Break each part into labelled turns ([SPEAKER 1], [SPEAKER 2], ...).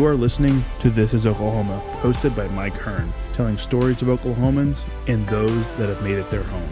[SPEAKER 1] You are listening to This is Oklahoma, hosted by Mike Hearn, telling stories of Oklahomans and those that have made it their home.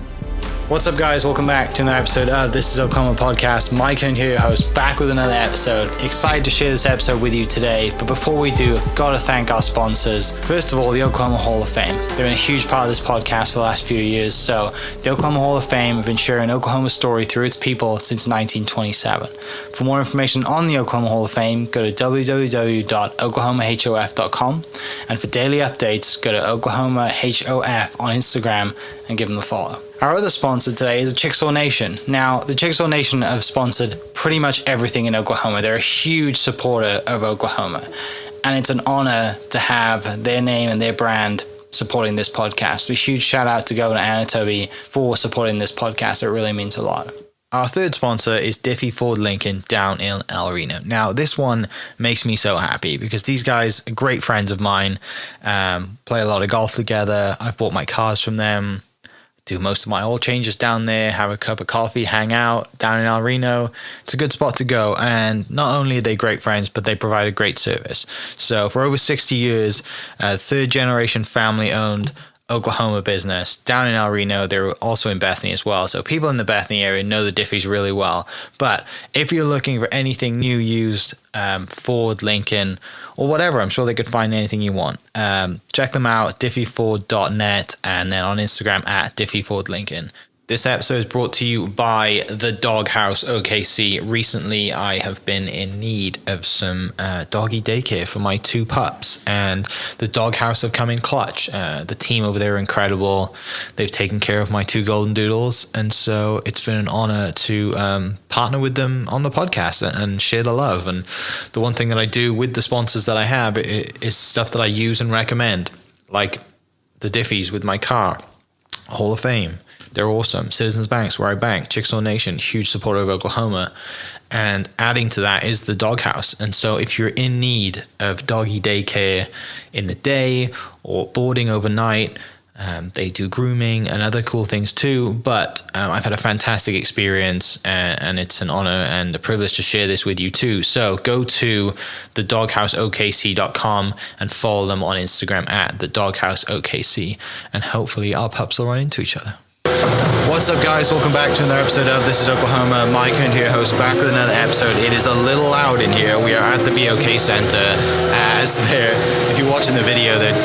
[SPEAKER 2] What's up, guys? Welcome back to another episode of This is Oklahoma podcast. Mike Hearn here, your host, back with another episode. Excited to share this episode with you today, but before we do, I've got to thank our sponsors. First of all, the Oklahoma Hall of Fame. They've been a huge part of this podcast for the last few years. So the Oklahoma Hall of Fame have been sharing Oklahoma's story through its people since 1927. For more information on the Oklahoma Hall of Fame, go to www.oklahomahof.com. And for daily updates, go to oklahomahof on Instagram and give them a follow. Our other sponsor today is Chickasaw Nation. Now, the Chickasaw Nation have sponsored pretty much everything in Oklahoma. They're a huge supporter of Oklahoma, and it's an honor to have their name and their brand supporting this podcast. So a huge shout out to Governor Anatobi for supporting this podcast. It really means a lot. Our third sponsor is Diffie Ford Lincoln down in El Reno. Now, this one makes me so happy because these guys are great friends of mine, play a lot of golf together. I've bought my cars from them, do most of my oil changes down there, have a cup of coffee, hang out down in El Reno. It's a good spot to go. And not only are they great friends, but they provide a great service. So for over 60 years, third generation family owned Oklahoma business down in El Reno. They're also in Bethany as well. So people in the Bethany area know the Diffies really well. But if you're looking for anything new, used, Ford, Lincoln, or whatever, I'm sure they could find anything you want. Check them out, diffieford.net, and then on Instagram at diffiefordlincoln. This episode is brought to you by the Doghouse OKC. Recently, I have been in need of some doggy daycare for my two pups, and the Doghouse have come in clutch. The team over there are incredible. They've taken care of my two golden doodles, and so it's been an honor to partner with them on the podcast and share the love. And the one thing that I do with the sponsors that I have is stuff that I use and recommend, like the Diffies with my car, Hall of Fame. They're awesome. Citizens Banks, where I bank. Chickasaw Nation, huge supporter of Oklahoma. And adding to that is the Doghouse. And so if you're in need of doggy daycare in the day or boarding overnight, they do grooming and other cool things too. But I've had a fantastic experience, and it's an honor and a privilege to share this with you too. So go to thedogHouseOKC.com and follow them on Instagram at thedogHouseOKC. And hopefully our pups will run into each other. What's up, guys? Welcome back to another episode of This is Oklahoma. Mike Hearn here, host, back with another episode. It is a little loud in here. We are at the BOK Center as if you're watching the video, they're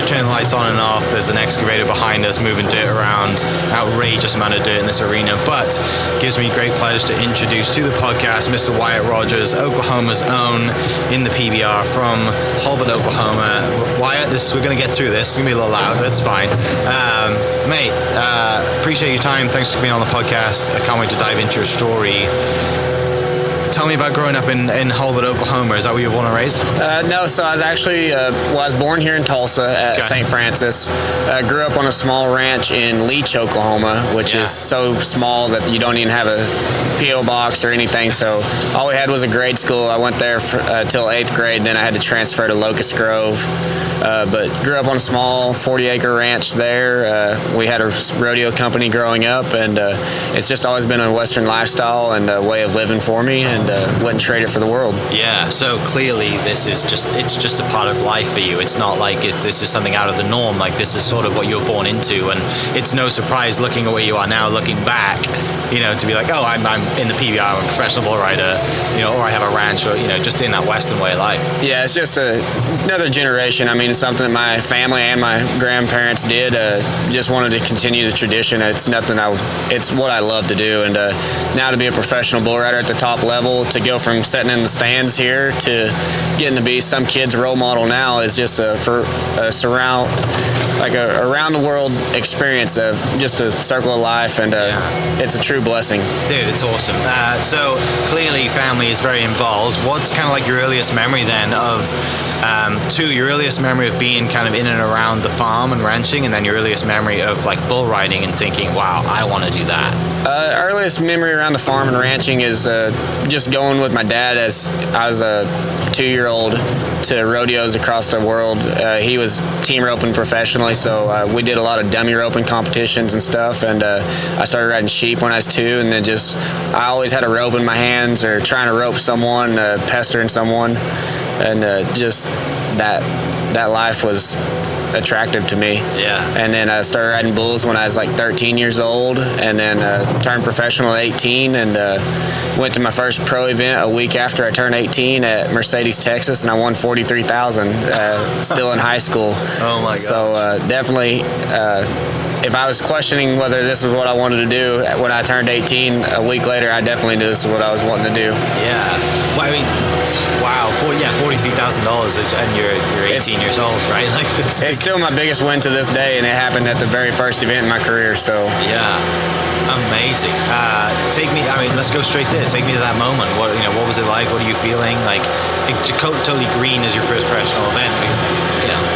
[SPEAKER 2] turning lights on and off. There's an excavator behind us moving dirt around. Outrageous amount of dirt in this arena, but it gives me great pleasure to introduce to the podcast Mr. Wyatt Rogers, Oklahoma's own, in the PBR from Hulbert, Oklahoma. Wyatt, we're going to get through this. It's going to be a little loud. That's fine. Mate, appreciate your time. Thanks for being on the podcast. I can't wait to dive into your story. Tell me about growing up in Hulbert, Oklahoma. Is that where you were born and raised?
[SPEAKER 3] No, so I was actually, I was born here in Tulsa at St. Francis. Grew up on a small ranch in Leach, Oklahoma, which is so small that you don't even have a P.O. box or anything. So all we had was a grade school. I went there till 8th grade. Then I had to transfer to Locust Grove. But grew up on a small 40-acre ranch there. We had a rodeo company growing up, and it's just always been a Western lifestyle and a way of living for me, and wouldn't trade it for the world.
[SPEAKER 2] Yeah, so clearly it's just a part of life for you. It's not like this is something out of the norm. Like, this is sort of what you were born into, and it's no surprise looking at where you are now, looking back, to be like, oh, I'm in the PBR, I'm a professional bull rider, or I have a ranch, or, just in that Western way of life. Yeah,
[SPEAKER 3] it's just another generation. I mean, it's something that my family and my grandparents did. Just wanted to continue the tradition. It's what I love to do. And now to be a professional bull rider at the top level, to go from sitting in the stands here to getting to be some kid's role model now is just a around the world experience of just a circle of life, and it's a true blessing.
[SPEAKER 2] Dude, it's awesome. So clearly family is very involved. What's kind of like your earliest memory then of your earliest memory of being kind of in and around the farm and ranching, and then your earliest memory of like bull riding and thinking, wow, I want to do that?
[SPEAKER 3] Earliest memory around the farm and ranching is just going with my dad as I was a 2-year-old to rodeos across the world. He was team roping professionally, so we did a lot of dummy roping competitions and stuff, and I started riding sheep when I was 2, and then I always had a rope in my hands or trying to rope someone, pestering someone, and just that life was attractive to me.
[SPEAKER 2] Yeah.
[SPEAKER 3] And then I started riding bulls when I was like 13 years old, and then turned professional at 18, and went to my first pro event a week after I turned 18 at Mercedes, Texas, and I won $43,000 still in high school.
[SPEAKER 2] Oh my gosh.
[SPEAKER 3] So definitely, if I was questioning whether this was what I wanted to do when I turned 18, a week later I definitely knew this is what I was wanting to do.
[SPEAKER 2] Yeah. Well, I mean, wow, $43,000, and you're 18 years old, right? Like
[SPEAKER 3] it's still my biggest win to this day, and it happened at the very first event in my career. So
[SPEAKER 2] yeah, amazing. Let's go straight there. Take me to that moment. What was it like? What are you feeling? Like, totally green as your first professional event.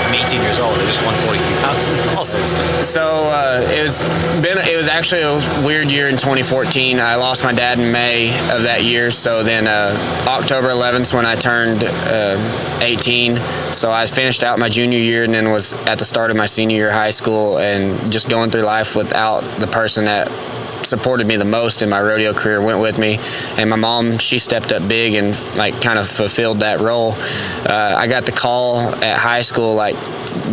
[SPEAKER 2] I'm 18 years old. I just won $43,000.
[SPEAKER 3] So it was actually a weird year in 2014. I lost my dad in May of that year. So then October 11th when I turned 18. So I finished out my junior year and then was at the start of my senior year of high school, and just going through life without the person that supported me the most in my rodeo career went with me. And my mom, she stepped up big and kind of fulfilled that role. I got the call at high school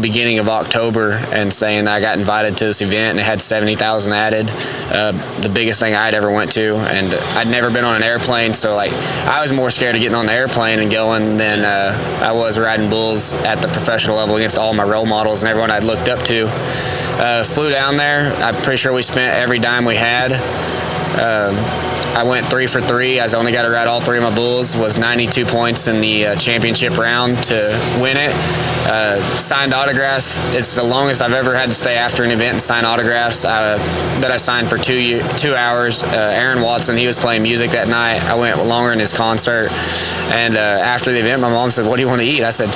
[SPEAKER 3] beginning of October and saying I got invited to this event, and it had 70,000 added, the biggest thing I'd ever went to, and I'd never been on an airplane, so I was more scared of getting on the airplane and going than I was riding bulls at the professional level against all my role models and everyone I'd looked up to. Flew down there. I'm pretty sure we spent every dime we had. I went 3 for 3. I only got to ride all 3 of my bulls. Was 92 points in the championship round to win it. Signed autographs. It's the longest I've ever had to stay after an event and sign autographs. That I signed for 2 hours. Aaron Watson, he was playing music that night. I went longer in his concert. And after the event, my mom said, "What do you want to eat?" I said,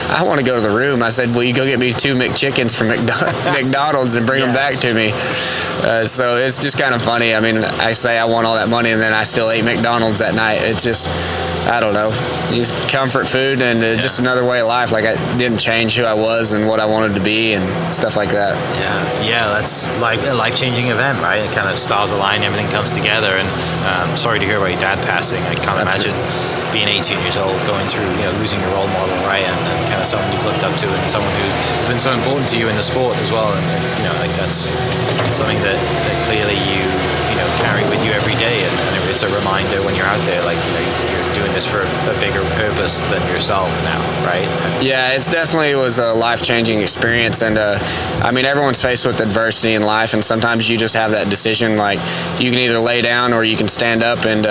[SPEAKER 3] "I want to go to the room." I said, "Will you go get me 2 McChickens from McDonald's and bring them back to me?" So it's just kind of funny. I mean, I say I won all that money, and then I still ate McDonald's that night. It's just, I don't know, just comfort food, and just another way of life. I didn't change who I was and what I wanted to be and stuff like that.
[SPEAKER 2] Yeah, that's like a life-changing event, right? It kind of stars align, everything comes together. And sorry to hear about your dad passing. I can't imagine being 18 years old, going through, losing your role model, right? And kind of someone you've looked up to, and someone who has been so important to you in the sport as well. And that's something that clearly you carry with you every day, and it's a reminder when you're out there, you're doing this for a bigger purpose than yourself now, right?
[SPEAKER 3] Yeah, it definitely was a life-changing experience, and everyone's faced with adversity in life, and sometimes you just have that decision, you can either lay down or you can stand up and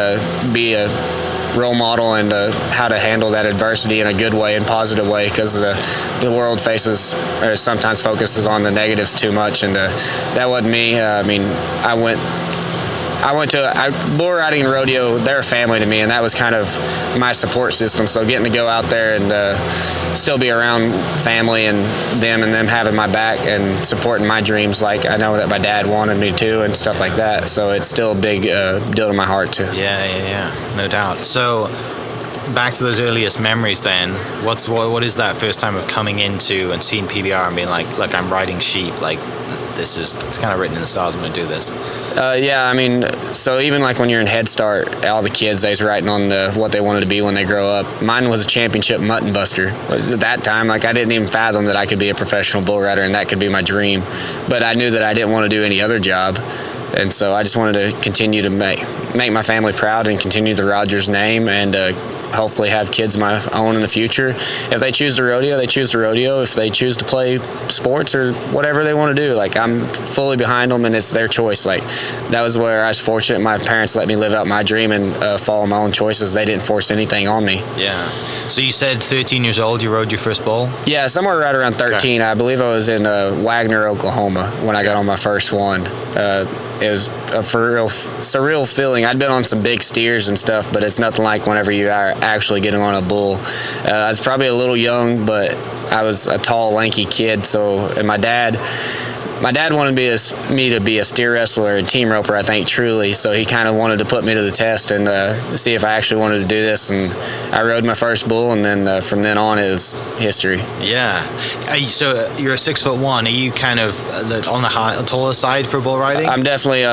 [SPEAKER 3] be a role model, and how to handle that adversity in a good way and positive way, because the world faces or sometimes focuses on the negatives too much, and that wasn't me. I went to bull riding and rodeo. They're a family to me, and that was kind of my support system. So getting to go out there and still be around family and them having my back and supporting my dreams, like I know that my dad wanted me to, and stuff like that. So it's still a big deal to my heart too.
[SPEAKER 2] Yeah, no doubt. So back to those earliest memories then, what is that first time of coming into and seeing PBR and being like, look, I'm riding sheep, it's kind of written in the stars, I'm going to do this?
[SPEAKER 3] So even when you're in Head Start, all the kids, they's writing on what they wanted to be when they grow up. Mine was a championship mutton buster. At that time, I didn't even fathom that I could be a professional bull rider and that could be my dream. But I knew that I didn't want to do any other job. And so I just wanted to continue to make my family proud and continue the Rogers name, and hopefully have kids of my own in the future. If they choose the rodeo, they choose the rodeo. If they choose to play sports or whatever they want to do, I'm fully behind them, and it's their choice. That was where I was fortunate. My parents let me live out my dream and follow my own choices. They didn't force anything on me.
[SPEAKER 2] Yeah. So you said 13 years old, you rode your first bull?
[SPEAKER 3] Yeah, somewhere right around 13. Okay. I believe I was in Wagner, Oklahoma when I got on my first one. It was a surreal feeling. I'd been on some big steers and stuff, but it's nothing like whenever you are actually getting on a bull. I was probably a little young, but I was a tall, lanky kid. And my dad my dad wanted me to be a steer wrestler and team roper, I think, truly. So he kind of wanted to put me to the test and see if I actually wanted to do this. And I rode my first bull, and then from then on it was history.
[SPEAKER 2] Yeah. So you're 6'1". Are you kind of on the taller side for bull riding?
[SPEAKER 3] I'm definitely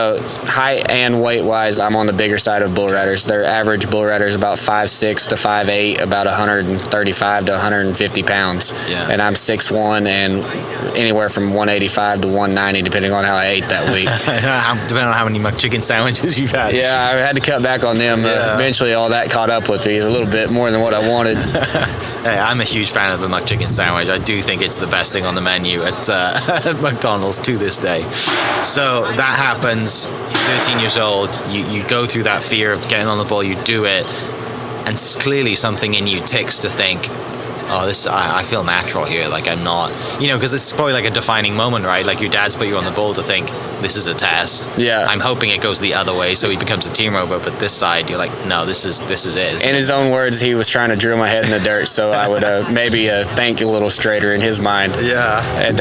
[SPEAKER 3] height and weight wise. I'm on the bigger side of bull riders. Their average bull rider is about 5'6" to 5'8", about 135 to 150 pounds.
[SPEAKER 2] Yeah.
[SPEAKER 3] And I'm 6'1" and anywhere from 185 to 190, depending on how I ate that week.
[SPEAKER 2] Depending on how many McChicken sandwiches you've had.
[SPEAKER 3] Yeah, I had to cut back on them.
[SPEAKER 2] Yeah.
[SPEAKER 3] Eventually, all that caught up with me a little bit more than what I wanted.
[SPEAKER 2] Hey, I'm a huge fan of the McChicken sandwich. I do think it's the best thing on the menu at McDonald's to this day. So that happens. You're 13 years old. You go through that fear of getting on the bull. You do it, and clearly something in you ticks to think, oh, I feel natural here. Like I'm not, because it's probably like a defining moment, right? Like your dad's put you on the bull to think, this is a test.
[SPEAKER 3] Yeah.
[SPEAKER 2] I'm hoping it goes the other way, so he becomes a team roper. But this side, you're like, no, this is it.
[SPEAKER 3] In his own words, he was trying to drill my head in the dirt, so I would maybe think a little straighter in his mind.
[SPEAKER 2] Yeah.
[SPEAKER 3] And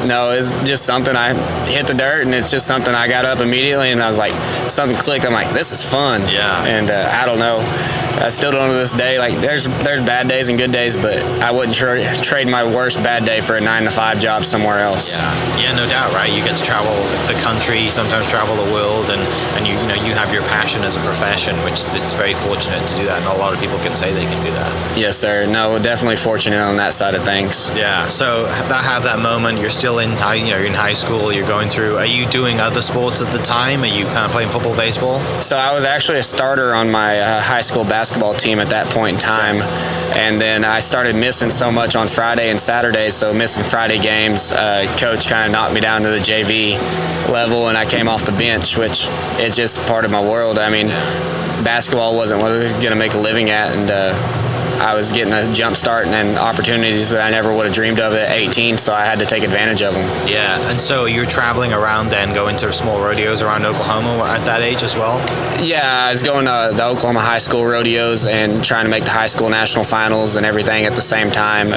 [SPEAKER 3] no, it's just something. I hit the dirt, and it's just something. I got up immediately, and I was like, something clicked. I'm like, this is fun.
[SPEAKER 2] Yeah.
[SPEAKER 3] And I don't know. I still don't to this day. Like there's bad days and good days, but I wouldn't trade my worst bad day for a 9-to-5 job somewhere else.
[SPEAKER 2] Yeah, no doubt, right? You get to travel the country, sometimes travel the world, and you have your passion as a profession, which it's very fortunate to do that. Not a lot of people can say they can do that.
[SPEAKER 3] Yes, sir. No, definitely fortunate on that side of things.
[SPEAKER 2] Yeah. So have that moment. You're still in you're in high school. You're going through. Are you doing other sports at the time? Are you kind of playing football, baseball?
[SPEAKER 3] So I was actually a starter on my high school basketball team at that point in time, and then I started missing so much on Friday and Saturday. So missing Friday games, coach kind of knocked me down to the JV level, and I came off the bench, which is just part of my world. I mean, basketball wasn't what I was going to make a living at, and I was getting a jump start and opportunities that I never would have dreamed of at 18, so I had to take advantage of them.
[SPEAKER 2] Yeah, and so you're traveling around then, going to small rodeos around Oklahoma at that age as well?
[SPEAKER 3] Yeah, I was going to the Oklahoma high school rodeos and trying to make the high school national finals and everything at the same time,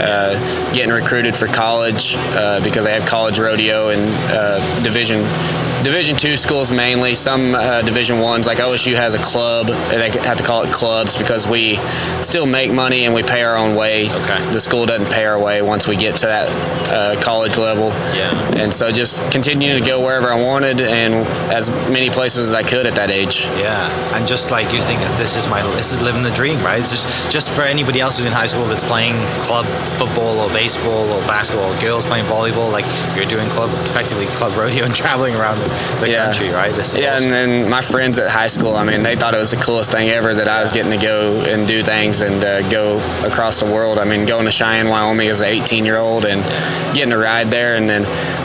[SPEAKER 3] getting recruited for college because they have college rodeo and Division II schools mainly. Some Division I's, like OSU has a club. They have to call it clubs because we still make money and we pay our own way.
[SPEAKER 2] Okay.
[SPEAKER 3] The school doesn't pay our way once we get to that college level.
[SPEAKER 2] Yeah.
[SPEAKER 3] And so just continuing to go wherever I wanted and as many places as I could at that age.
[SPEAKER 2] Yeah. And just like you're thinking, this is living the dream, right? It's just for anybody else who's in high school that's playing club football or baseball or basketball, or girls playing volleyball, like you're doing effectively club rodeo and traveling around the country, right? This is awesome.
[SPEAKER 3] And then my friends at high school, I mean, they thought it was the coolest thing ever that I was getting to go and do things and go across the world. I mean, going to Cheyenne, Wyoming as an 18-year-old and getting to ride there, and then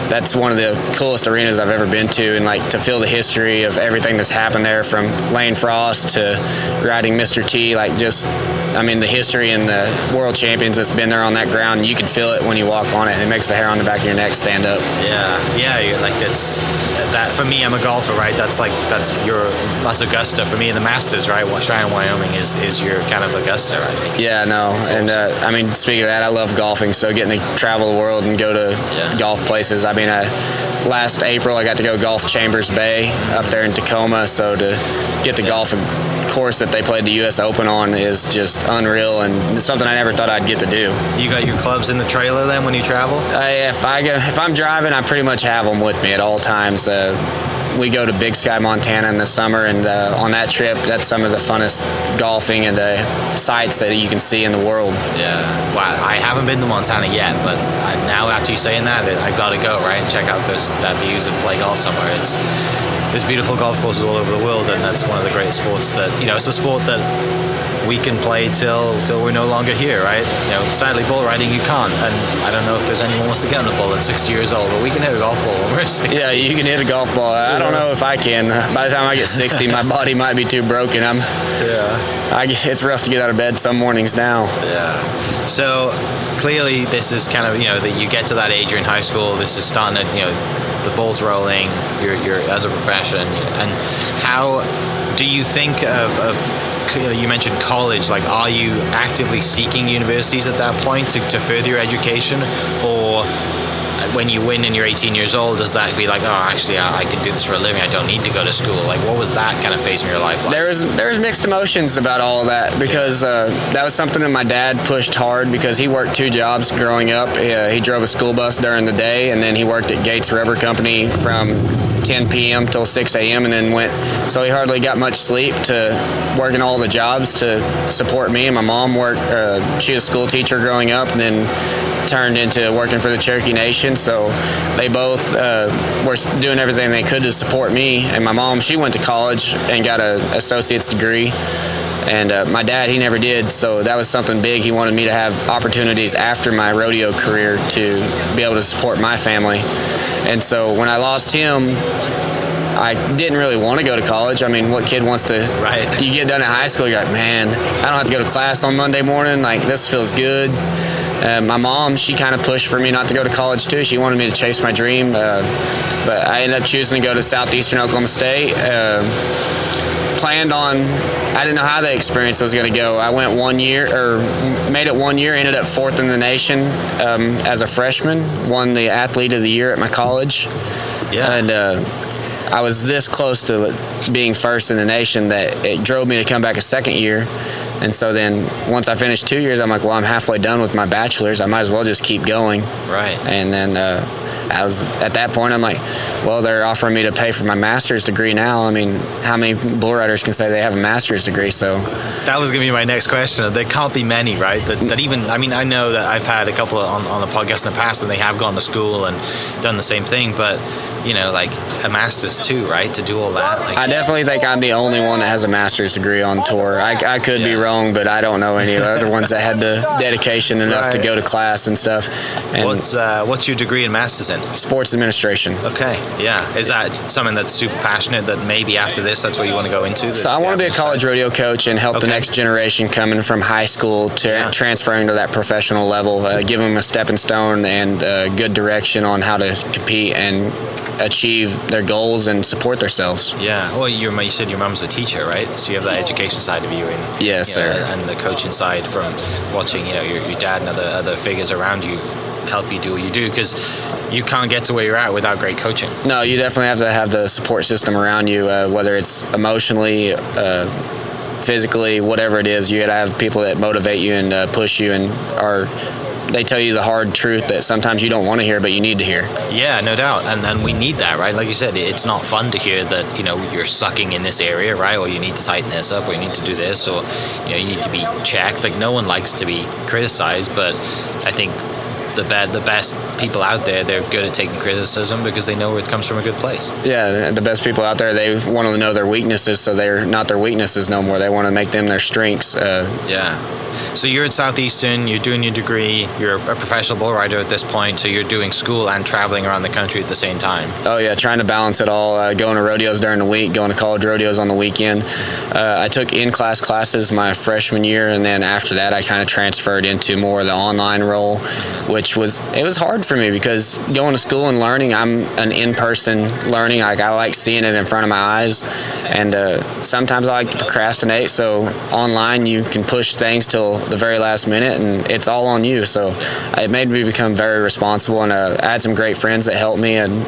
[SPEAKER 3] that's one of the coolest arenas I've ever been to, and like to feel the history of everything that's happened there, from Lane Frost to riding Mr. T, like just, I mean, the history and the world champions that's been there on that ground, you can feel it when you walk on it, and it makes the hair on the back of your neck stand up.
[SPEAKER 2] Yeah, like that for me. I'm a golfer, right? That's Augusta for me in the Masters, right? Cheyenne, Wyoming is your kind of Augusta, right?
[SPEAKER 3] Yeah, no, and
[SPEAKER 2] awesome.
[SPEAKER 3] I mean, speaking of that, I love golfing, so getting to travel the world and go to golf places. I mean, last April I got to go golf Chambers Bay up there in Tacoma, so to get to golf a course that they played the U.S. Open on is just unreal, and it's something I never thought I'd get to do.
[SPEAKER 2] You got your clubs in the trailer then when you travel?
[SPEAKER 3] If I'm driving, I pretty much have them with me at all times. We go to Big Sky, Montana in the summer, and on that trip, that's some of the funnest golfing and sights that you can see in the world.
[SPEAKER 2] Yeah. Wow. I haven't been to Montana yet, but now after you saying that, I've got to go, right, and check out that views and play golf somewhere. There's beautiful golf courses all over the world, and that's one of the great sports that, it's a sport that we can play till we're no longer here, right? Sadly, bull riding you can't, and I don't know if there's anyone who wants to get on a bull at 60 years old, but we can hit a golf ball when we're 60.
[SPEAKER 3] Yeah, you can hit a golf ball. I don't know if I can. By the time I get 60, my body might be too broken. It's rough to get out of bed some mornings now.
[SPEAKER 2] Yeah. So clearly, this is kind of that you get to that age, you're in high school. This is starting to the ball's rolling. You're as a profession, and how do you think of you mentioned college, like are you actively seeking universities at that point to further your education, or when you win and you're 18 years old, does that be like, oh, actually, I can do this for a living. I don't need to go to school. Like, what was that kind of phase in your life like?
[SPEAKER 3] There was mixed emotions about all of that because that was something that my dad pushed hard because he worked 2 jobs growing up. He drove a school bus during the day, and then he worked at Gates Rubber Company from 10 p.m. till 6 a.m. and then went. So he hardly got much sleep to working all the jobs to support me. And my mom worked. She was a school teacher growing up, and then turned into working for the Cherokee Nation. So they both were doing everything they could to support me. And my mom, she went to college and got an associate's degree. And my dad, he never did, so that was something big. He wanted me to have opportunities after my rodeo career to be able to support my family. And so when I lost him, I didn't really want to go to college. I mean, what kid wants to?
[SPEAKER 2] Right. You
[SPEAKER 3] get done at high school, you're like, man, I don't have to go to class on Monday morning. Like, this feels good. My mom, she kind of pushed for me not to go to college too. She wanted me to chase my dream, but I ended up choosing to go to Southeastern Oklahoma State. Planned on, I didn't know how the experience was going to go. I went 1 year, or made it 1 year, ended up 4th in the nation as a freshman, won the Athlete of the Year at my college.
[SPEAKER 2] Yeah.
[SPEAKER 3] And I was this close to being first in the nation that it drove me to come back a second year. And so then once I finished 2 years, I'm like, well, I'm halfway done with my bachelor's. I might as well just keep going.
[SPEAKER 2] Right.
[SPEAKER 3] And then I was at that point, I'm like, well, they're offering me to pay for my master's degree now. I mean, how many bull riders can say they have a master's degree? So
[SPEAKER 2] that was going to be my next question. There can't be many, right? That even, I mean, I know that I've had a couple on the podcast in the past, and they have gone to school and done the same thing, but you know, like a master's too, right? To do all that. Like,
[SPEAKER 3] I definitely think I'm the only one that has a master's degree on tour. I could be wrong, but I don't know any of the other ones that had the dedication enough to go to class and stuff. And
[SPEAKER 2] what's your degree in master's in?
[SPEAKER 3] Sports administration.
[SPEAKER 2] Okay, yeah. Is that something that's super passionate that maybe after this, that's what you want to go into?
[SPEAKER 3] So I want to be a college rodeo coach and help the next generation coming from high school to transferring to that professional level, give them a stepping stone and good direction on how to compete and achieve their goals and support themselves.
[SPEAKER 2] Yeah. Well, you said your mom's a teacher, right? So you have that education side of you, and
[SPEAKER 3] yes, sir,
[SPEAKER 2] and the coaching side from watching, you know, your dad and other figures around you help you do what you do, because you can't get to where you're at without great coaching.
[SPEAKER 3] No, you definitely have to have the support system around you, whether it's emotionally, physically, whatever it is. You got to have people that motivate you and push you and they tell you the hard truth that sometimes you don't want to hear, but you need to hear.
[SPEAKER 2] Yeah, no doubt. And we need that, right? Like you said, it's not fun to hear that, you know, you're sucking in this area, right? Or you need to tighten this up, or you need to do this, or, you know, you need to be checked. Like, no one likes to be criticized, but I think the best people out there, they're good at taking criticism because they know it comes from a good place.
[SPEAKER 3] Yeah, the best people out there, they want to know their weaknesses, so they're not their weaknesses no more. They want to make them their strengths.
[SPEAKER 2] Yeah. So you're at Southeastern, you're doing your degree, you're a professional bull rider at this point, so you're doing school and traveling around the country at the same time.
[SPEAKER 3] Oh yeah, trying to balance it all, going to rodeos during the week, going to college rodeos on the weekend. I took in-class classes my freshman year, and then after that I kind of transferred into more of the online role, which was hard for me because going to school and learning, I'm an in-person learning. Like, I like seeing it in front of my eyes, and sometimes I like to procrastinate, so online you can push things till the very last minute, and it's all on you. So it made me become very responsible, and I had some great friends that helped me, and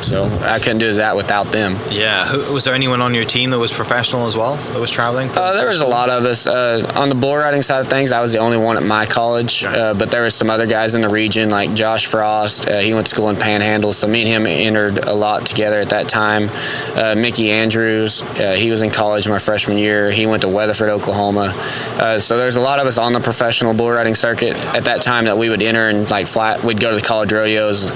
[SPEAKER 3] so I couldn't do that without them.
[SPEAKER 2] Yeah. Was there anyone on your team that was professional as well, that was traveling?
[SPEAKER 3] There was a lot of us. On the bull riding side of things, I was the only one at my college, but there was some other guys in the region, like Josh Frost. He went to school in Panhandle, so me and him entered a lot together at that time. Mickey Andrews, he was in college my freshman year. He went to Weatherford, Oklahoma. So there's a lot of us on the professional bull riding circuit at that time that we would enter and fly. We'd go to the college rodeos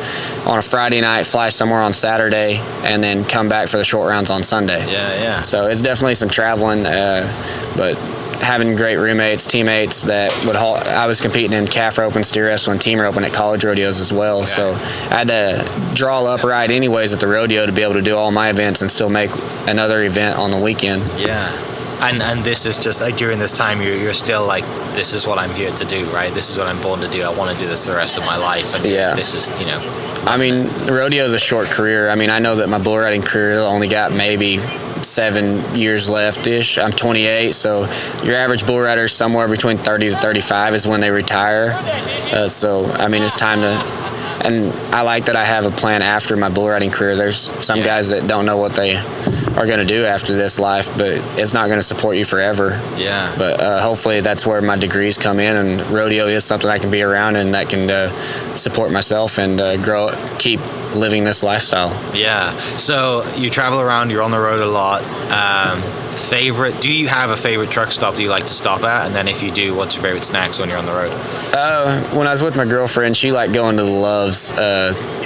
[SPEAKER 3] on a Friday night, fly somewhere on Saturday, and then come back for the short rounds on Sunday.
[SPEAKER 2] Yeah.
[SPEAKER 3] So it's definitely some traveling, but having great roommates, teammates that would I was competing in calf rope and steer wrestling, team roping at college rodeos as well. Okay. So I had to draw up right anyways at the rodeo to be able to do all my events and still make another event on the weekend.
[SPEAKER 2] Yeah. And this is just like during this time you're still like, this is what I'm here to do, right? This is what I'm born to do. I want to do this the rest of my life. And this is, you know.
[SPEAKER 3] I mean, the rodeo is a short career. I mean, I know that my bull riding career only got maybe 7 years left-ish. I'm 28, so your average bull rider is somewhere between 30 to 35 is when they retire. So, I mean, it's time to... and I like that I have a plan after my bull riding career. There's some guys that don't know what they are going to do after this life, but it's not going to support you forever.
[SPEAKER 2] Yeah.
[SPEAKER 3] But hopefully that's where my degrees come in, and rodeo is something I can be around and that can support myself and keep living this lifestyle.
[SPEAKER 2] Yeah. So you travel around, you're on the road a lot. Do you have a favorite truck stop that you like to stop at? And then if you do, what's your favorite snacks when you're on the road?
[SPEAKER 3] When I was with my girlfriend, she liked going to the Love's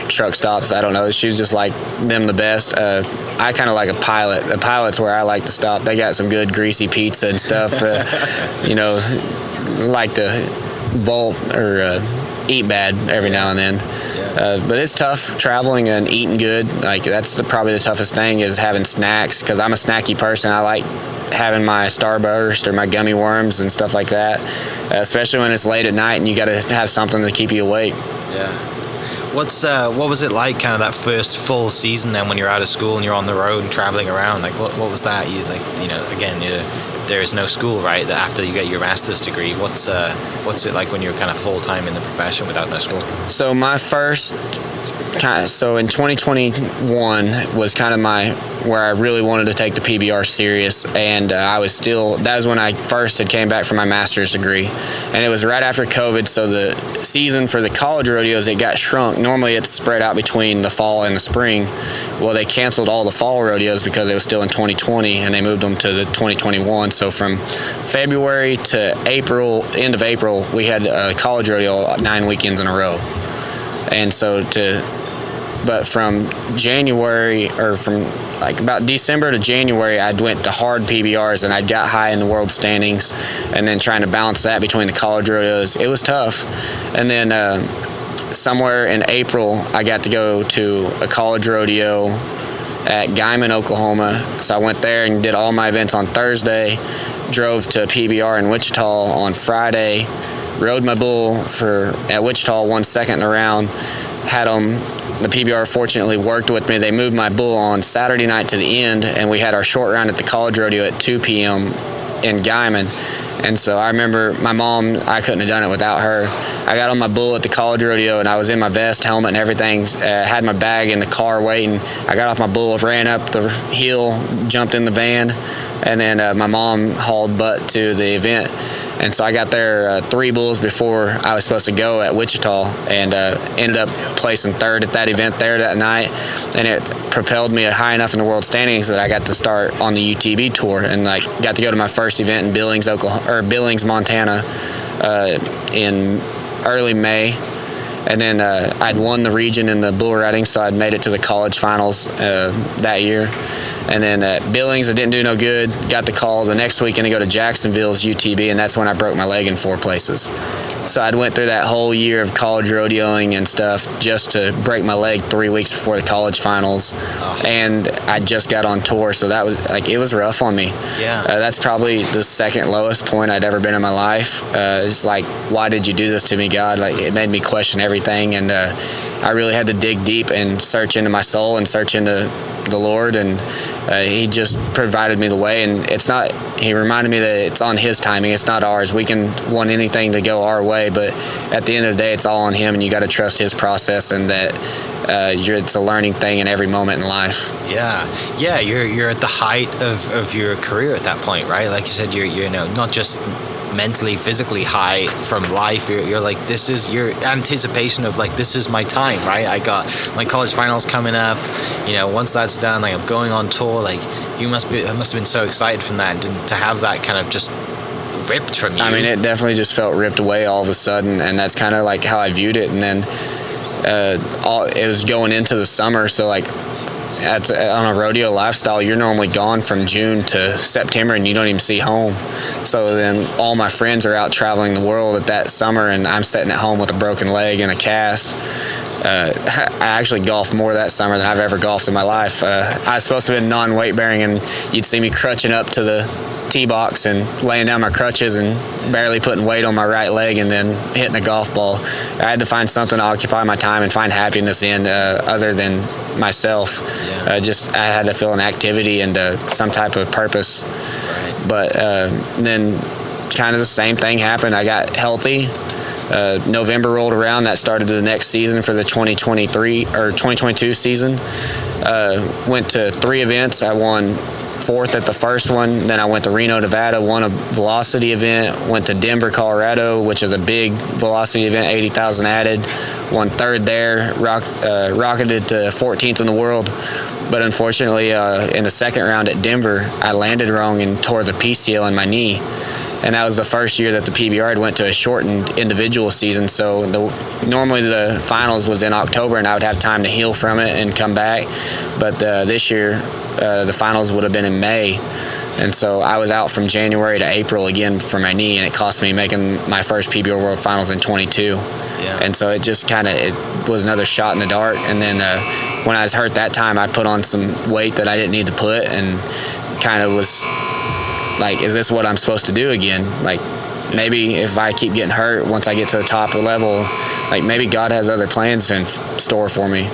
[SPEAKER 3] truck stops. I don't know. She was just like them the best. I kind of like a Pilot. A Pilot's where I like to stop. They got some good greasy pizza and stuff. Like to bolt or eat bad every now and then. But it's tough traveling and eating good. Like that's probably the toughest thing is having snacks, because I'm a snacky person. I like having my Starburst or my gummy worms and stuff like that, especially when it's late at night and you got to have something to keep you awake.
[SPEAKER 2] Yeah. What was it like, kind of that first full season then, when you're out of school and you're on the road and traveling around? Like what was that? There is no school, right? After you get your master's degree, what's it like when you're kind of full time in the profession without no school?
[SPEAKER 3] So my first in 2021 was kind of where I really wanted to take the PBR serious, and that was when I first had came back from my master's degree, and it was right after COVID. So the season for the college rodeos, it got shrunk. Normally it's spread out between the fall and the spring. Well, they canceled all the fall rodeos because it was still in 2020, and they moved them to the 2021. So from February to end of April, we had a college rodeo 9 weekends in a row. And but from January, or from like about December to January, I went to hard PBRs and I got high in the world standings, and then trying to balance that between the college rodeos, it was tough. And then somewhere in April, I got to go to a college rodeo at Guymon, Oklahoma. So I went there and did all my events on Thursday, drove to PBR in Wichita on Friday, rode my bull at Wichita, won second in the round, the PBR fortunately worked with me. They moved my bull on Saturday night to the end, and we had our short round at the college rodeo at 2 p.m. in Guymon. And so I remember my mom, I couldn't have done it without her. I got on my bull at the college rodeo, and I was in my vest, helmet, and everything. Had my bag in the car waiting. I got off my bull, ran up the hill, jumped in the van, and then my mom hauled butt to the event. And so I got there 3 bulls before I was supposed to go at Wichita, and ended up placing third at that event there that night. And it propelled me high enough in the world standings that I got to start on the UTV tour, and got to go to my first event in Billings, Montana, in early May. And then I'd won the region in the bull riding, so I'd made it to the college finals that year. And then at Billings, I didn't do no good. Got the call the next weekend to go to Jacksonville's UTV, and that's when I broke my leg in 4 places. So I'd went through that whole year of college rodeoing and stuff just to break my leg 3 weeks before the college finals. And I just got on tour, so that was it was rough on me.
[SPEAKER 2] Yeah.
[SPEAKER 3] That's probably the second lowest point I'd ever been in my life. It's like, why did you do this to me, God? It made me question everything, and I really had to dig deep and search into my soul and search into the Lord, and he just provided me the way. And he reminded me that it's on his timing, it's not ours. We can want anything to go our way, but at the end of the day, it's all on him, and you got to trust his process, and that it's a learning thing in every moment in life.
[SPEAKER 2] Yeah, you're at the height of your career at that point, right? Like you said, you're not just mentally, physically high from life. You're like, this is your anticipation of this is my time, right? I got my college finals coming up. Once that's done, I'm going on tour. You must have been so excited from that, and to have that kind of just ripped from you.
[SPEAKER 3] I mean, it definitely just felt ripped away all of a sudden, and that's kind of how I viewed it. And then it was going into the summer, so on a rodeo lifestyle, you're normally gone from June to September, and you don't even see home. So then all my friends are out traveling the world at that summer, and I'm sitting at home with a broken leg and a cast. I actually golfed more that summer than I've ever golfed in my life. I was supposed to have been non-weight bearing, and you'd see me crutching up to the tee box and laying down my crutches and barely putting weight on my right leg, and then hitting a golf ball. I had to find something to occupy my time and find happiness in other than myself. I had to feel an activity and some type of purpose. Right. But then kind of the same thing happened. I got healthy, November rolled around. That started the next season for the 2023 or 2022 season. Went to 3 events. I won 4th at the first one. Then I went to Reno, Nevada, won a velocity event. Went to Denver, Colorado, which is a big velocity event, 80,000 added. Won 3rd there. Rocketed to 14th in the world. But unfortunately, in the second round at Denver, I landed wrong and tore the PCL in my knee. And that was the first year that the PBR had went to a shortened individual season. So normally the finals was in October, and I would have time to heal from it and come back. But this year, the finals would have been in May. And so I was out from January to April again for my knee, and it cost me making my first PBR World Finals in 22. Yeah. And so it just it was another shot in the dark. And then when I was hurt that time, I put on some weight that I didn't need to put, and kind of was like, is this what I'm supposed to do again? Like, maybe if I keep getting hurt, once I get to the top of the level, like maybe God has other plans in store for me.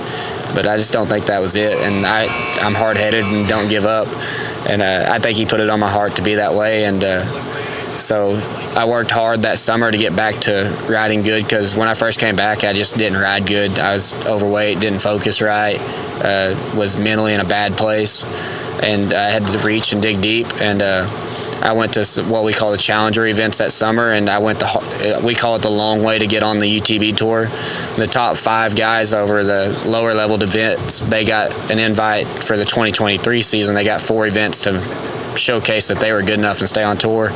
[SPEAKER 3] But I just don't think that was it. And I'm hard-headed and don't give up. And I think he put it on my heart to be that way. And so I worked hard that summer to get back to riding good, because when I first came back, I just didn't ride good. I was overweight, didn't focus right, was mentally in a bad place, and I had to reach and dig deep. And I went to what we call the Challenger events that summer, and I went we call it the long way to get on the UTV tour. The top 5 guys over the lower level events, they got an invite for the 2023 season. They got 4 events to showcase that they were good enough and stay on tour.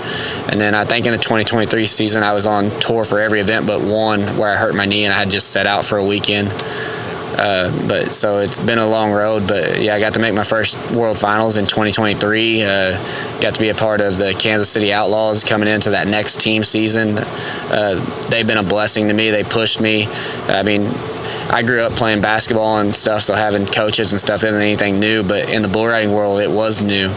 [SPEAKER 3] And then I think in the 2023 season, I was on tour for every event but one, where I hurt my knee and I had just set out for a weekend. But so it's been a long road, but yeah, I got to make my first World Finals in 2023. Got to be a part of the Kansas City Outlaws coming into that next team season. They've been a blessing to me. They pushed me. I mean, I grew up playing basketball and stuff, so having coaches and stuff isn't anything new, but in the bull riding world, it was new.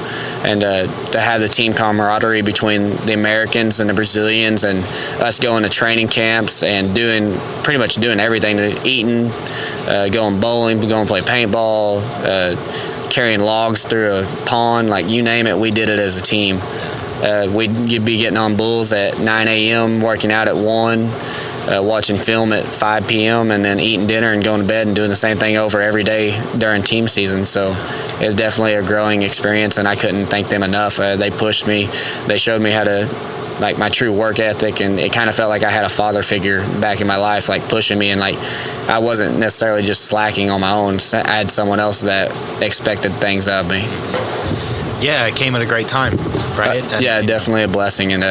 [SPEAKER 3] And to have the team camaraderie between the Americans and the Brazilians, and us going to training camps and pretty much doing everything, eating, going bowling, going to play paintball, carrying logs through a pond, like you name it, we did it as a team. We'd be getting on bulls at 9 a.m., working out at 1, watching film at 5 p.m., and then eating dinner and going to bed and doing the same thing over every day during team season. So it was definitely a growing experience, and I couldn't thank them enough. They pushed me. They showed me how to, like, my true work ethic, and it kind of felt like I had a father figure back in my life, like pushing me, and like I wasn't necessarily just slacking on my own. I had someone else that expected things of me.
[SPEAKER 2] Yeah, it came at a great time, right?
[SPEAKER 3] Yeah, definitely a blessing. And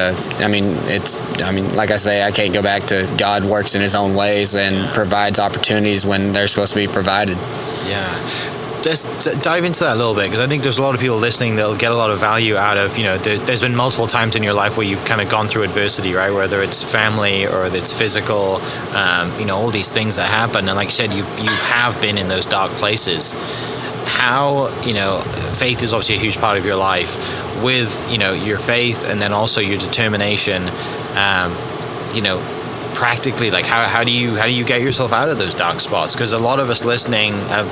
[SPEAKER 3] like I say, I can't go back to God works in his own ways and provides opportunities when they're supposed to be provided.
[SPEAKER 2] Yeah. Just dive into that a little bit, because I think there's a lot of people listening that'll get a lot of value out of, there's been multiple times in your life where you've kind of gone through adversity, right? Whether it's family or it's physical, all these things that happen. And like you said, you have been in those dark places. How, faith is obviously a huge part of your life. With, your faith and then also your determination, practically, like how do you get yourself out of those dark spots? Because a lot of us listening have,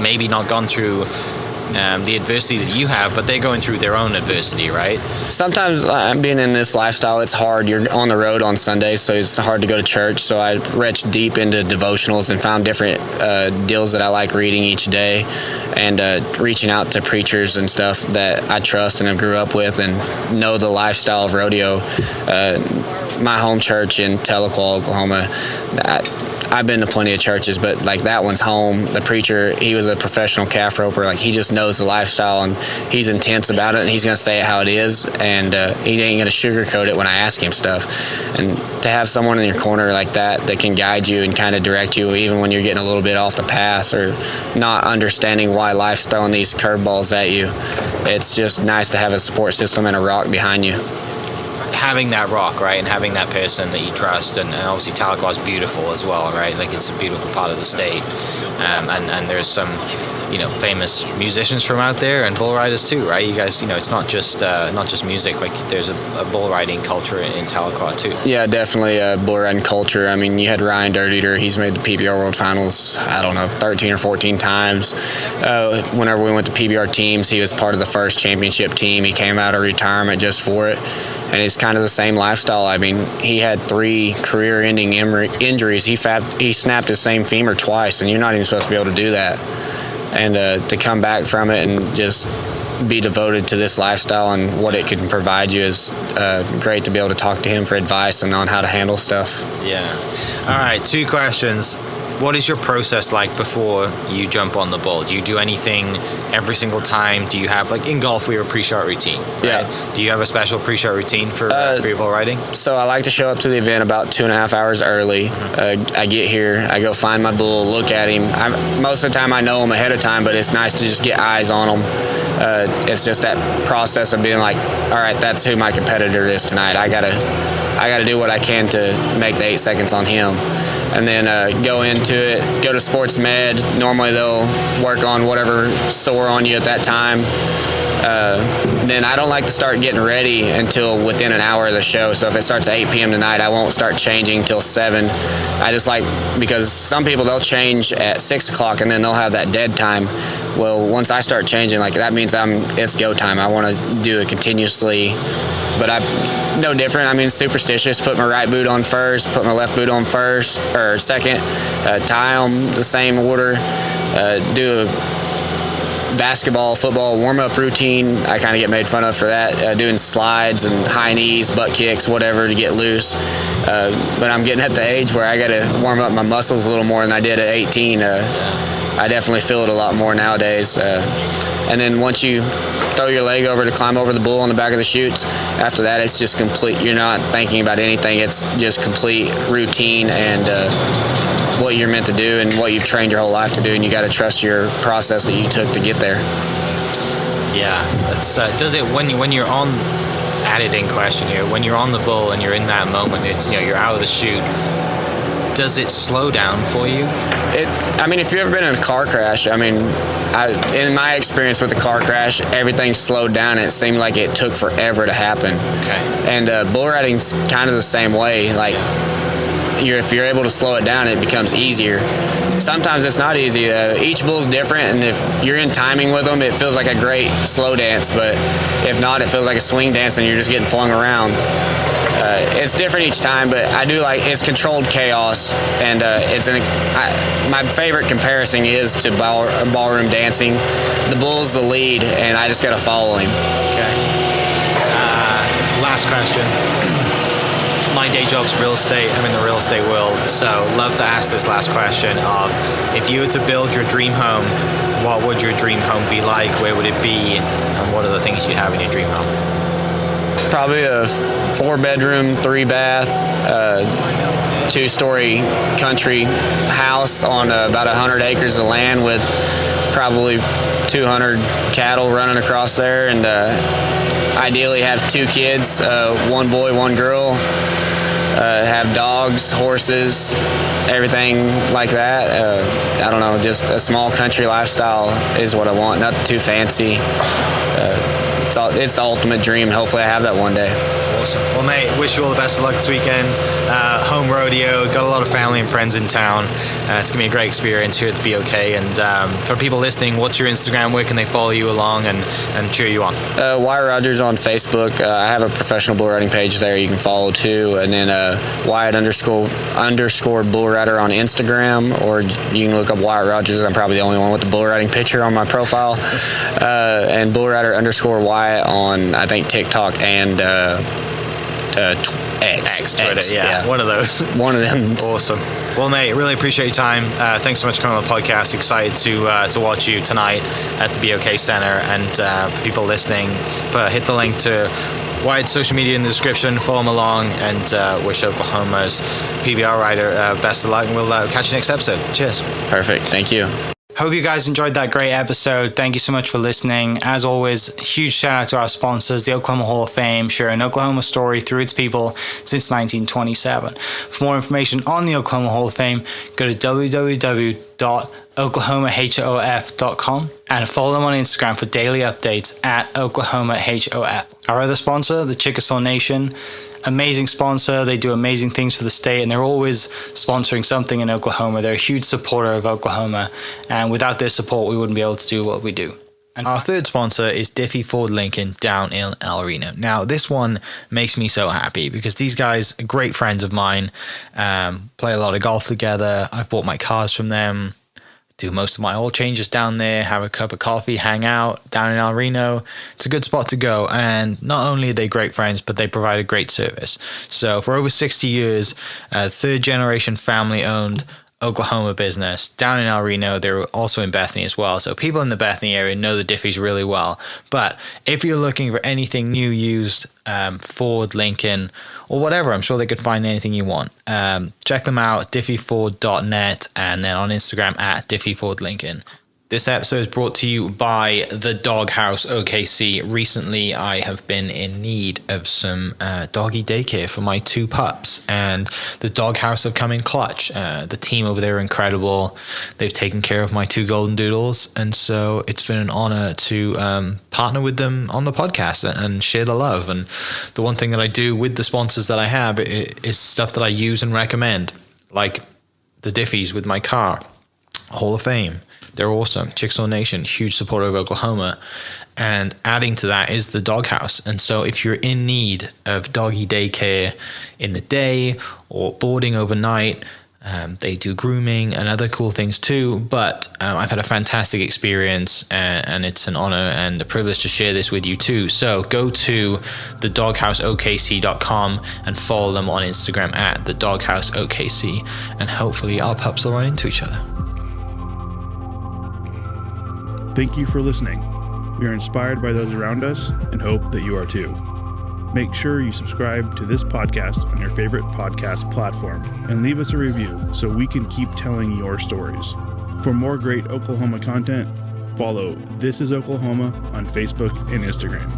[SPEAKER 2] maybe not gone through the adversity that you have, but they're going through their own adversity, right?
[SPEAKER 3] Sometimes being in this lifestyle, it's hard. You're on the road on Sundays, so it's hard to go to church. So I reached deep into devotionals and found different deals that I like reading each day, and reaching out to preachers and stuff that I trust and have grew up with and know the lifestyle of rodeo. My home church in Tahlequah, Oklahoma, I've been to plenty of churches, but like that one's home. The preacher, he was a professional calf roper. Like, he just knows the lifestyle, and he's intense about it, and he's going to say it how it is, and he ain't going to sugarcoat it when I ask him stuff. And to have someone in your corner like that can guide you and kind of direct you even when you're getting a little bit off the path or not understanding why life's throwing these curveballs at you, it's just nice to have a support system and a rock behind you.
[SPEAKER 2] Having that rock, right, and having that person that you trust, and obviously Tahlequah is beautiful as well, right? Like, it's a beautiful part of the state, and there's some famous musicians from out there and bull riders too, right? You guys, it's not just music. Like there's a bull riding culture in Tahlequah too.
[SPEAKER 3] Yeah, definitely a bull riding culture. I mean, you had Ryan Dirt Eater. He's made the PBR World Finals, I don't know, 13 or 14 times. Whenever we went to PBR teams, he was part of the first championship team. He came out of retirement just for it. And it's kind of the same lifestyle. I mean, he had 3 career-ending injuries. He snapped his same femur twice, and you're not even supposed to be able to do that. And to come back from it and just be devoted to this lifestyle and what it can provide you is great to be able to talk to him for advice and on how to handle stuff.
[SPEAKER 2] Yeah. All right, 2 questions. What is your process like before you jump on the bull? Do you do anything every single time? Do you have, like in golf, we have a pre-shot routine, right?
[SPEAKER 3] Yeah.
[SPEAKER 2] Do you have a special pre-shot routine for your bull riding?
[SPEAKER 3] So I like to show up to the event about 2.5 hours early. I get here, I go find my bull, look at him. Most of the time I know him ahead of time, but it's nice to just get eyes on him. It's just that process of being like, all right, that's who my competitor is tonight. I gotta do what I can to make the 8 seconds on him. And then go into it, go to sports med. Normally they'll work on whatever sore on you at that time. Then I don't like to start getting ready until within an hour of the show. So if it starts at 8 p.m. tonight, I won't start changing till 7. I just like, because some people, they'll change at 6 o'clock and then they'll have that dead time. Well, once I start changing, like that means it's go time. I want to do it continuously. But I'm no different. I mean, superstitious. Put my right boot on first, put my left boot on first or second, tie them the same order, do a basketball, football warm-up routine. I kind of get made fun of for that, doing slides and high knees, butt kicks, whatever to get loose. But I'm getting at the age where I got to warm up my muscles a little more than I did at 18. I definitely feel it a lot more nowadays. And then once you throw your leg over to climb over the bull on the back of the chutes, after that it's just complete. You're not thinking about anything. It's just complete routine and what you're meant to do and what you've trained your whole life to do, and you got to trust your process that you took to get there.
[SPEAKER 2] Yeah, that's does it when you're on editing question here, when you're on the bull and you're in that moment, it's you're out of the chute, does it slow down for you?
[SPEAKER 3] I mean, if you've ever been in a car crash, I mean, in my experience with the car crash, everything slowed down and it seemed like it took forever to happen.
[SPEAKER 2] Okay.
[SPEAKER 3] And bull riding's kind of the same way. Like, if you're able to slow it down, it becomes easier. Sometimes it's not easy. Each bull's different, and if you're in timing with them, it feels like a great slow dance. But if not, it feels like a swing dance, and you're just getting flung around. It's different each time, but I do like it's controlled chaos, and my favorite comparison is to ballroom dancing. The bull's the lead, and I just got to follow him.
[SPEAKER 2] Okay. Last question. My day job's real estate. I'm in the real estate world, so love to ask this last question of, if you were to build your dream home, what would your dream home be like? Where would it be? And what are the things you'd have in your dream home?
[SPEAKER 3] Probably a 4-bedroom, 3-bath, 2-story country house on about 100 acres of land with probably 200 cattle running across there, and ideally have 2 kids, 1 boy, 1 girl. Have dogs, horses, everything like that. I don't know, just a small country lifestyle is what I want. Nothing too fancy. It's the ultimate dream. Hopefully I have that one day.
[SPEAKER 2] Awesome. Well, mate, wish you all the best of luck this weekend. Home rodeo, got a lot of family and friends in town. It's going to be a great experience here at the BOK. And for people listening, what's your Instagram? Where can they follow you along and cheer you on?
[SPEAKER 3] Wyatt Rogers on Facebook. I have a professional bull riding page there you can follow too. And then Wyatt _ bull rider on Instagram, or you can look up Wyatt Rogers. I'm probably the only one with the bull riding picture on my profile. And bull rider _ Wyatt on, I think, TikTok and X,
[SPEAKER 2] Twitter, yeah, one of those.
[SPEAKER 3] One of them.
[SPEAKER 2] Awesome. Well, mate, really appreciate your time. Thanks so much for coming on the podcast. Excited to watch you tonight at the BOK Center. And for people listening, hit the link to Wyatt's social media in the description. Follow him along, and wish Oklahoma's PBR rider best of luck. And we'll catch you next episode. Cheers.
[SPEAKER 3] Perfect. Thank you.
[SPEAKER 2] Hope you guys enjoyed that great episode. Thank you so much for listening. As always, huge shout out to our sponsors, the Oklahoma Hall of Fame, sharing Oklahoma story through its people since 1927. For more information on the Oklahoma Hall of Fame, go to www.oklahomahof.com and follow them on Instagram for daily updates at oklahomahof. Our other sponsor, the Chickasaw Nation, amazing sponsor. They do amazing things for the state, and they're always sponsoring something in Oklahoma. They're a huge supporter of Oklahoma, and without their support, we wouldn't be able to do what we do. And our third sponsor is Diffie Ford Lincoln down in El Reno. Now, this one makes me so happy because these guys are great friends of mine, play a lot of golf together. I've bought my cars from them, do most of my oil changes down there, have a cup of coffee, hang out down in El Reno. It's a good spot to go. And not only are they great friends, but they provide a great service. So for over 60 years, third generation family owned Oklahoma business down in El Reno. They're also in Bethany as well. So people in the Bethany area know the Diffies really well. But if you're looking for anything new, used, Ford, Lincoln, or whatever, I'm sure they could find anything you want. Check them out, diffieford.net, and then on Instagram at diffiefordlincoln. This episode is brought to you by the Doghouse OKC. Recently, I have been in need of some doggy daycare for my 2 pups, and the Doghouse have come in clutch. The team over there are incredible. They've taken care of my 2 golden doodles, and so it's been an honor to partner with them on the podcast and share the love. And the one thing that I do with the sponsors that I have is stuff that I use and recommend, like the Diffies with my car, Hall of Fame. They're awesome. Chickasaw Nation, huge supporter of Oklahoma. And adding to that is the Doghouse. And so if you're in need of doggy daycare in the day or boarding overnight, they do grooming and other cool things too. But I've had a fantastic experience, and it's an honor and a privilege to share this with you too. So go to thedogHouseOKC.com and follow them on Instagram at thedogHouseOKC. And hopefully our pups will run into each other.
[SPEAKER 1] Thank you for listening. We are inspired by those around us and hope that you are too. Make sure you subscribe to this podcast on your favorite podcast platform and leave us a review so we can keep telling your stories. For more great Oklahoma content, follow This Is Oklahoma on Facebook and Instagram.